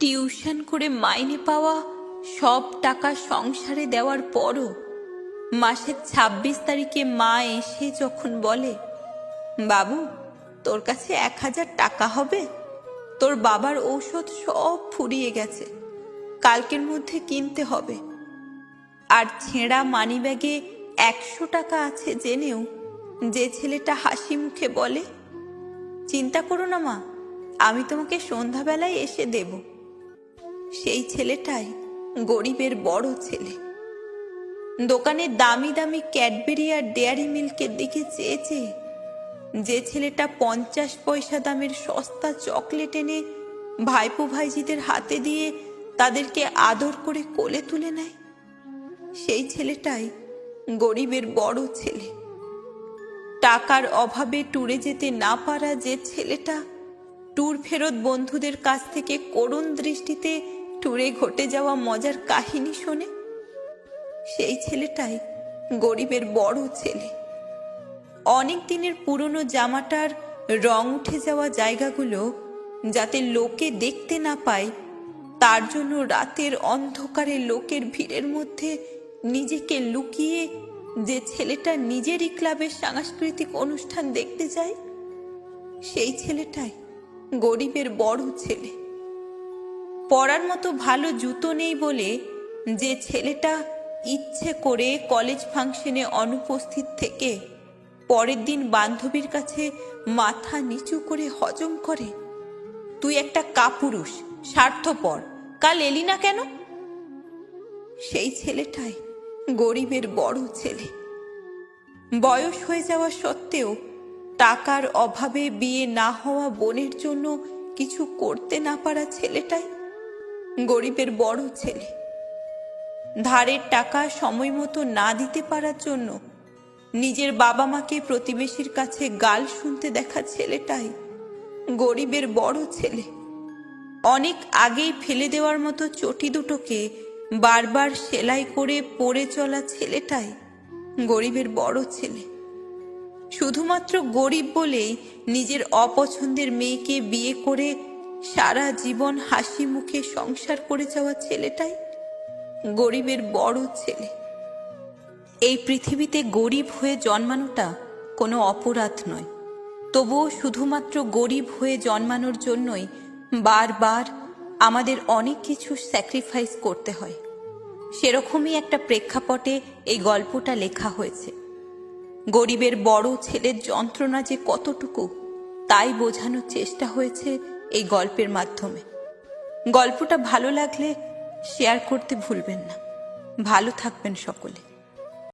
Tuition করে মাইনে পাওয়া সব টাকা সংসারে দেওয়ার পরও মাসের ২৬ তারিখে মা এসে যখন বলে, বাবু তোর কাছে ১,০০০ টাকা হবে, তোর বাবার ঔষধ সব ফুরিয়ে গেছে, কালকের মধ্যে কিনতে হবে, আর ছেঁড়া মানিব্যাগে ১০০ টাকা আছে জেনেও যে ছেলেটা হাসি মুখে বলে, চিন্তা করো না মা, আমি তোমাকে সন্ধ্যাবেলায় এসে দেব, সেই ছেলেটাই গরিবের বড় ছেলে। দোকানে দামি দামি ক্যাডবেরি আর ডেয়ারি মিল্কের দিকে চেয়ে চেয়ে যে ছেলেটা ৫০ পয়সা দামের সস্তা চকলেট এনে ভাইপো ভাইজিদের হাতে দিয়ে তাদেরকে আদর করে কোলে তুলে নেয়, সেই ছেলেটাই গরিবের বড় ছেলে। টাকার অভাবে ট্যুরে যেতে না পারা যে ছেলেটা ট্যুর ফেরত বন্ধুদের কাছ থেকে করুণ দৃষ্টিতে ট্যুরে ঘটে যাওয়া মজার কাহিনী শোনে, সেই ছেলেটাই গরিবের বড় ছেলে। অনেক দিনের পুরনো জামাটার রং উঠে যাওয়া জায়গাগুলো যাতে লোকে দেখতে না পায়, তার জন্য রাতের অন্ধকারে লোকের ভিড়ের মধ্যে নিজেকে লুকিয়ে যে ছেলেটা নিজেরই ক্লাবের সাংস্কৃতিক অনুষ্ঠান দেখতে যায়, সেই ছেলেটাই গরিবের বড় ছেলে। পরার মতো ভালো জুতো নেই বলে যে ছেলেটা ইচ্ছে করে কলেজ ফাংশনে অনুপস্থিত থেকে পরের দিন বান্ধবীর কাছে মাথা নিচু করে হজম করে, তুই একটা কাপুরুষ, স্বার্থপর, কাল এলি না কেন, সেই ছেলেটাই গরিবের বড় ছেলে। বয়স হয়ে যাওয়া সত্ত্বেও টাকার অভাবে বিয়ে না হওয়া বোনের জন্য কিছু করতে না পারা ছেলেটাই গরিবের বড় ছেলে। ধারের টাকা সময় মতো না দিতে পারার জন্য নিজের বাবা মাকে প্রতিবেশীর কাছে গাল শুনতে দেখা ছেলেটাই গরিবের বড় ছেলে। অনেক আগেই ফেলে দেওয়ার মতো চটি দুটোকে বারবার সেলাই করে পরে চলা ছেলেটাই গরিবের বড় ছেলে। শুধুমাত্র গরিব বলেই নিজের অপছন্দের মেয়েকে বিয়ে করে সারা জীবন হাসি মুখে সংসার করে যাওয়া ছেলেটাই গরিবের বড় ছেলে। এই পৃথিবীতে গরিব হয়ে জন্মানোটা কোনো অপরাধ নয়, তবুও শুধুমাত্র গরিব হয়ে জন্মানোর জন্যই বারবার আমাদের অনেক কিছু স্যাক্রিফাইস করতে হয়। সেরকমই একটা প্রেক্ষাপটে এই গল্পটা লেখা হয়েছে। গরিবের বড় ছেলের যন্ত্রণা যে কতটুকু তাই বোঝানোর চেষ্টা হয়েছে এই গল্পের মাধ্যমে। গল্পটা ভালো লাগলে শেয়ার করতে ভুলবেন না। ভালো থাকবেন সকলে।